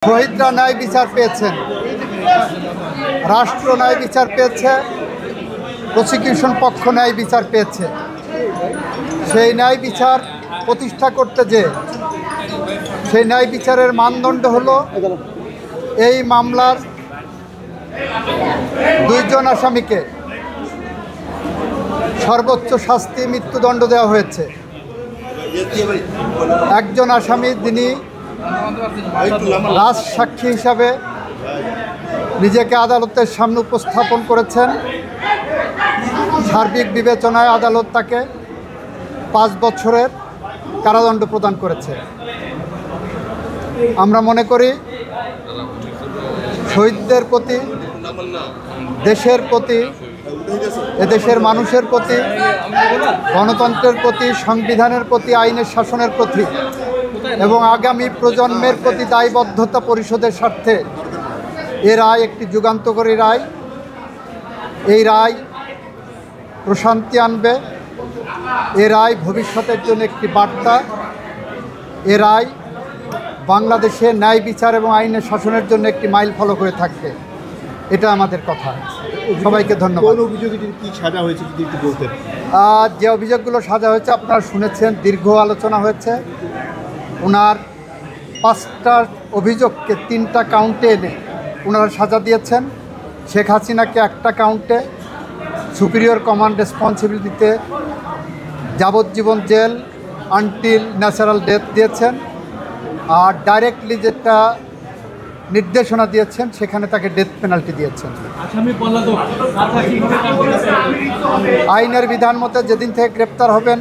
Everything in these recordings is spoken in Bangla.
শহীদরা ন্যায় বিচার পেয়েছেন, রাষ্ট্র ন্যায় বিচার পেয়েছে, প্রসিকিউশন পক্ষ ন্যায় বিচার পেয়েছে। সেই ন্যায় বিচার প্রতিষ্ঠা করতে যে সেই ন্যায় বিচারের মানদণ্ড হলো এই মামলার দুইজন আসামিকে সর্বোচ্চ শাস্তি মৃত্যুদণ্ড দেওয়া হয়েছে। একজন আসামি যিনি রাজসাক্ষী হিসাবে নিজেকে আদালতের সামনে উপস্থাপন করেছেন, সার্বিক বিবেচনায় আদালত তাকে 5 বছরের কারাদণ্ড প্রদান করেছে। আমরা মনে করি শহীদদের প্রতি, দেশের প্রতি, এদেশের মানুষের প্রতি, গণতন্ত্রের প্রতি, সংবিধানের প্রতি, আইনের শাসনের প্রতি এবং আগামী প্রজন্মের প্রতি দায়বদ্ধতা পরিশোধের স্বার্থে এ রায় একটি যুগান্তকারী রায়। এই রায় প্রশান্তি আনবে, এ রায় ভবিষ্যতের জন্য একটি বার্তা, এ রায় বাংলাদেশে ন্যায় বিচার এবং আইনের শাসনের জন্য একটি মাইল ফলক হয়ে থাকবে। এটা আমাদের কথা। সবাইকে ধন্যবাদ। অভিযোগে কি সাজা হয়েছে যদি একটু বলতেন? যে অভিযোগগুলো সাজা হয়েছে আপনারা শুনেছেন, দীর্ঘ আলোচনা হয়েছে। ওনার 5টা অভিযোগকে 3টা কাউন্টে এনে ওনারা সাজা দিয়েছেন। শেখ হাসিনাকে একটা কাউন্টে সুপিরিয়র কমান্ড রেসপন্সিবিলিটিতে যাবজ্জীবন জেল আনটিল ন্যাচারাল ডেথ দিয়েছেন, আর ডাইরেক্টলি যেটা নির্দেশনা দিয়েছেন সেখানে তাকে ডেথ পেনাল্টি দিয়েছেন। আইনের বিধান মতে যেদিন থেকে গ্রেপ্তার হবেন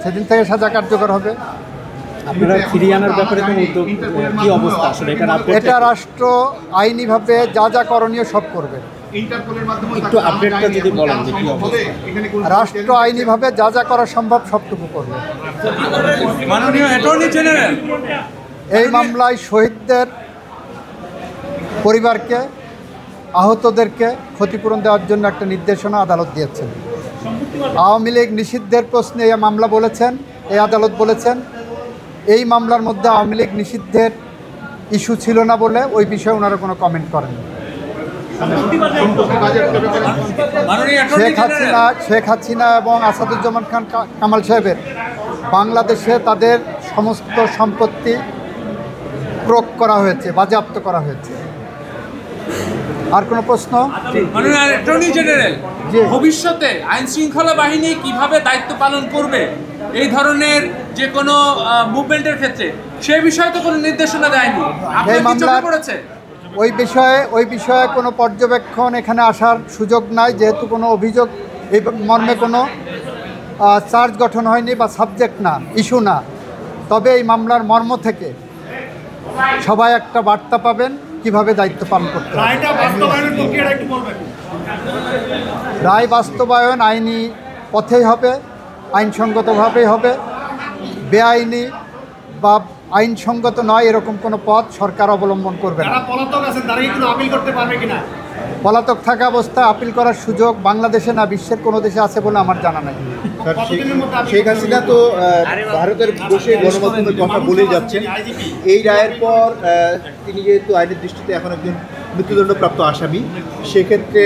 সেদিন থেকে সাজা কার্যকর হবে। আপনারা ফিরিয়ে আনার ব্যাপারে কি অবস্থা আসলে? এটা রাষ্ট্র আইনিভাবে যা যা করণীয় সব করবে। একটু আপডেটটা যদি বলেন যে কি অবস্থা। রাষ্ট্র আইনিভাবে যা যা করা সম্ভব সবটুকু করবে। মাননীয় অ্যাটর্নি জেনারেল, এই মামলায় শহীদদের পরিবারকে, আহতদেরকে ক্ষতিপূরণ দেওয়ার জন্য একটা নির্দেশনা আদালত দিয়েছেন। আওয়ামী লীগ নিষিদ্ধের প্রশ্নে এই মামলা বলেছেন, এই আদালত বলেছেন এই মামলার মধ্যে আওয়ামী লীগ নিষিদ্ধের ইস্যু ছিল না বলে ওই বিষয়ে ওনারা কোনো কমেন্ট করেন। শেখ হাসিনা এবং আসাদুজ্জামান খান কামাল সাহেবের বাংলাদেশে তাদের সমস্ত সম্পত্তি ক্রোক করা হয়েছে, বাজেয়াপ্ত করা হয়েছে। আর কোনো প্রশ্ন? মাননীয় অ্যাটর্নি জেনারেল, ভবিষ্যতে আইন শৃঙ্খলা বাহিনী কিভাবে দায়িত্ব পালন করবে এই ধরনের যে কোনো মুভমেন্টের ক্ষেত্রে, সে বিষয়ে তো কোনো নির্দেশনা দেয়নি। এই মামলার ওই বিষয়ে কোনো পর্যবেক্ষণ এখানে আসার সুযোগ নাই, যেহেতু কোনো অভিযোগ এই মর্মে কোনো চার্জ গঠন হয়নি বা সাবজেক্ট না, ইস্যু না। তবে এই মামলার মর্ম থেকে সবাই একটা বার্তা পাবেন কিভাবে দায়িত্ব পালন করতে হবে। রায় বাস্তবায়ন আইনি পথেই হবে, আইনসঙ্গতভাবেই হবে। বেআইনি বা আইনসঙ্গত নয় এরকম কোনো পথ সরকার অবলম্বন করবে না। পলাতক থাকা অবস্থায় আপিল করার সুযোগ বাংলাদেশে না বিশ্বের কোনো দেশে আছে বলে আমার জানা নাই। শেখ হাসিনা তো ভারতের বসে গণমাধ্যমের কথা বলে যাচ্ছেন। এই রায়ের পর তিনি যেহেতু আইনের দৃষ্টিতে এখন একজন মৃত্যুদণ্ডপ্রাপ্ত আসামি, সেক্ষেত্রে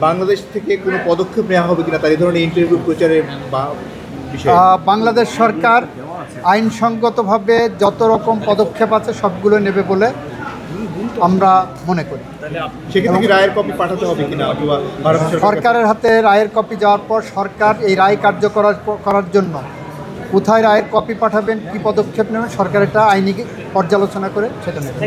বাংলাদেশ থেকে কোনো পদক্ষেপ নেওয়া হবে কিনা তার এই ধরনের ইন্টারভিউ প্রচারের বা বাংলাদেশ সরকার আইনসঙ্গতভাবে যত রকম পদক্ষেপ আছে সবগুলো নেবে বলে আমরা মনে করি। সেক্ষেত্রে রায়ের কপি পাঠাতে হবে কিনা? সরকারের হাতে রায়ের কপি যাওয়ার পর সরকার এই রায় কার্যকর করার জন্য কোথায় রায়ের কপি পাঠাবেন, কী পদক্ষেপ নেবেন, সরকার এটা আইনি পর্যালোচনা করে সেটা নেবে।